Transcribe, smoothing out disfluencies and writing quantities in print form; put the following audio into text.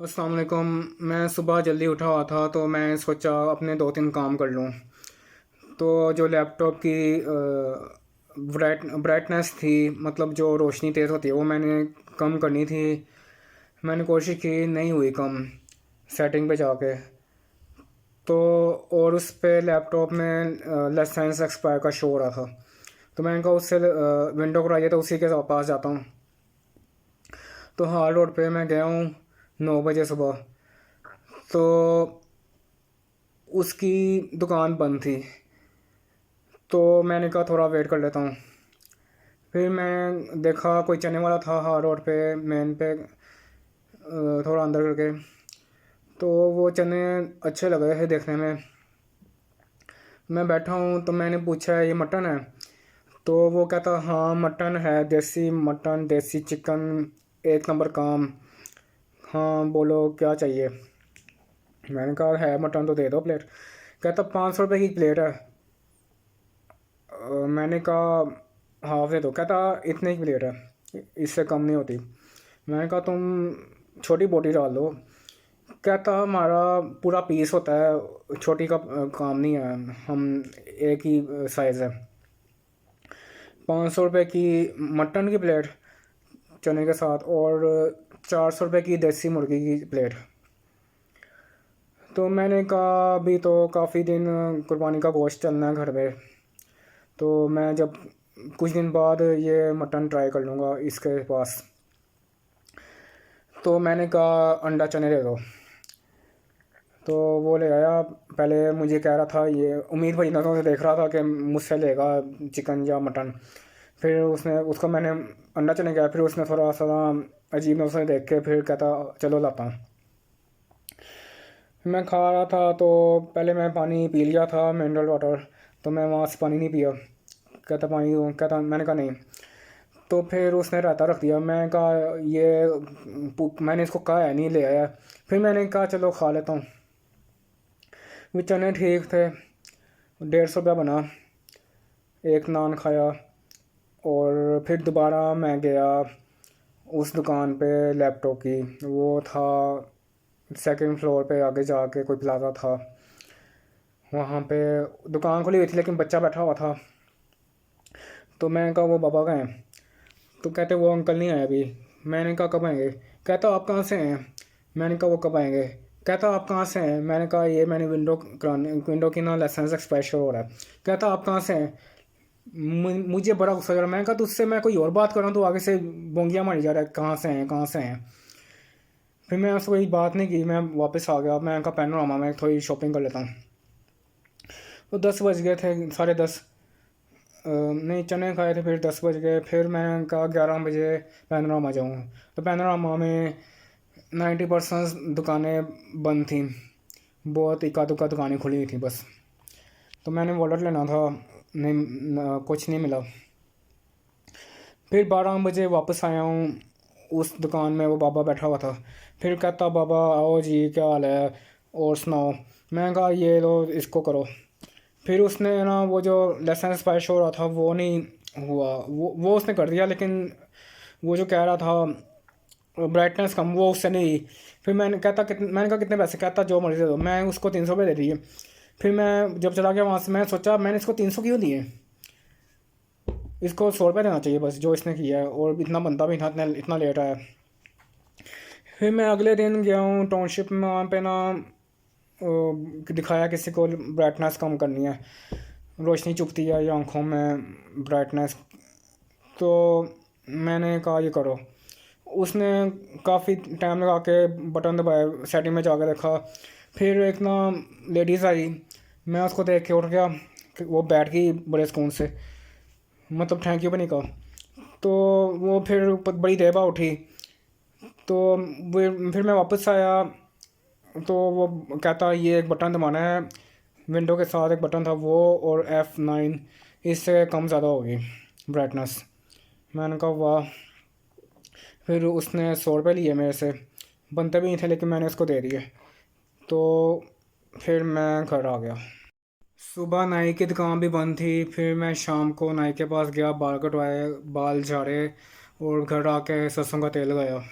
अस्सलाम वालेकुम। मैं सुबह जल्दी उठा हुआ था तो मैं सोचा अपने दो तीन काम कर लूँ। तो जो लैपटॉप की ब्राइटनेस थी, मतलब जो रोशनी तेज़ होती है वो मैंने कम करनी थी। मैंने कोशिश की, नहीं हुई कम। सेटिंग पे जाके तो और उस पे लैपटॉप में लाइसेंस एक्सपायर का शो हो रहा था। तो मैंने कहा उससे विंडो कराइए, तो उसी के पास जाता हूँ। तो हाल रोड पे मैं गया हूँ 9 बजे सुबह। तो उसकी दुकान बंद थी। तो मैंने कहा थोड़ा वेट कर लेता हूँ। फिर मैं देखा कोई चने वाला था हार रोड पे, मेन पे, थोड़ा अंदर करके। तो वो चने अच्छे लग रहे थे देखने में। मैं बैठा हूँ तो मैंने पूछा ये मटन है? तो वो कहता हाँ मटन है, देसी मटन, देसी चिकन, एक नंबर काम। हाँ बोलो क्या चाहिए। मैंने कहा है मटन तो दे दो प्लेट। कहता 500 रुपये की प्लेट है। मैंने कहा हाफ दे दो। कहता इतने की प्लेट है, इससे कम नहीं होती। मैंने कहा तुम छोटी बोटी डाल दो। कहता हमारा पूरा पीस होता है, छोटी का काम नहीं है, हम एक ही साइज़ है। 500 रुपये की मटन की प्लेट चने के साथ, और 400 रुपये की देसी मुर्गी की प्लेट। तो मैंने कहा अभी तो काफ़ी दिन कुर्बानी का गोश्त चलना है घर में। तो मैं जब कुछ दिन बाद ये मटन ट्राई कर लूँगा इसके पास। तो मैंने कहा अंडा चने दे दो। तो वो ले आया। पहले मुझे कह रहा था, ये उम्मीद भरी नज़रों से देख रहा था कि मुझसे लेगा चिकन या मटन। फिर उसने उसको मैंने अंडा चने गया, फिर उसने थोड़ा सा अजीब नज़रों से देख के फिर कहता चलो लाता हूँ। मैं खा रहा था तो पहले मैं पानी पी लिया था, मिनरल वाटर। तो मैं वहाँ से पानी नहीं पिया। कहता पानी दो, कहता मैंने कहा नहीं। तो फिर उसने रायता रख दिया। मैं कहा ये मैंने इसको कहा है नहीं ले आया। फिर मैंने कहा चलो खा लेता हूँ। वे चने ठीक थे। 150 रुपया बना। एक नान खाया। और फिर दोबारा मैं गया उस दुकान पे लैपटॉप की। वो था सेकंड फ्लोर पे, आगे जाके कोई प्लाजा था वहाँ पे। दुकान खुली हुई थी लेकिन बच्चा बैठा हुआ था। तो मैं कहा वो बाबा का है? तो कहते वो अंकल नहीं आए अभी। मैंने कहा कब आएंगे? कहता आप कहाँ से हैं? मैंने कहा वो कब आएंगे? कहता आप कहाँ से हैं? मैंने कहा ये मैंने विंडो की ना लाइसेंस एक्सपायर हो रहा है। कहता आप कहाँ से हैं? मुझे बड़ा गुस्सा चढ़ा। मैंने कहा तुझसे मैं कोई और बात कर रहा हूँ तो आगे से बोंगियाँ मारी जा रहा है, कहाँ से हैं कहाँ से हैं। फिर मैं उससे कोई बात नहीं की, मैं वापस आ गया। मैं कहा पैनोरामा में थोड़ी शॉपिंग कर लेता हूँ। तो 10 बज गए थे, 10:30। नहीं, चने खाए थे। फिर 10 बज गए। फिर मैं कहा 11 बजे पैनोरामा जाऊँ। तो पैनोरामा में 90% दुकानें बंद थी। बहुत इक्का दुक्का दुकानें खुली हुई थी बस। तो मैंने वॉलेट लेना था, नहीं कुछ नहीं मिला। फिर 12 बजे वापस आया हूँ। उस दुकान में वो बाबा बैठा हुआ था। फिर कहता बाबा आओ जी, क्या हाल है और सुनाओ। मैं कहा ये लो इसको करो। फिर उसने ना वो जो लाइसेंस एक्सपायर हो रहा था वो नहीं हुआ, वो उसने कर दिया, लेकिन वो जो कह रहा था ब्राइटनेस कम, वो उससे नहीं हुई। फिर मैंने कहा कितने पैसे? कहता जो मर्ज़ी दे दो। मैं उसको 300 रुपये दे दिए। फिर मैं जब चला गया वहाँ से, मैं सोचा मैंने इसको 300 क्यों दिए, इसको 100 रुपये देना चाहिए बस जो इसने किया है। और इतना बनता भी था, इतना लेट आया। फिर मैं अगले दिन गया हूँ टाउनशिप में, वहाँ पे ना दिखाया किसी को ब्राइटनेस कम करनी है, रोशनी चुभती है या आँखों में ब्राइटनेस। तो मैंने कहा ये करो। उसने काफ़ी टाइम लगा के बटन दबाया, सेटिंग में जाकर देखा। फिर एक ना लेडीज़ आई। मैं उसको देख के उठ गया कि वो बैठ गई बड़े सुकून से, मतलब थैंक यू भी नहीं कहा। तो वो फिर बड़ी देर बाद उठी। तो फिर मैं वापस आया। तो वो कहता ये एक बटन दबाना है, विंडो के साथ एक बटन था वो, और F9, इससे कम ज़्यादा होगी ब्राइटनेस। मैंने कहा वाह। फिर उसने 100 रुपये लिए मेरे से, बनते भी नहीं थे लेकिन मैंने उसको दे दिए। तो फिर मैं घर आ गया। सुबह नाई की दुकान भी बंद थी। फिर मैं शाम को नाई के पास गया, बाल कटवाए, बाल झाड़े, और घर आके सरसों का तेल लगाया।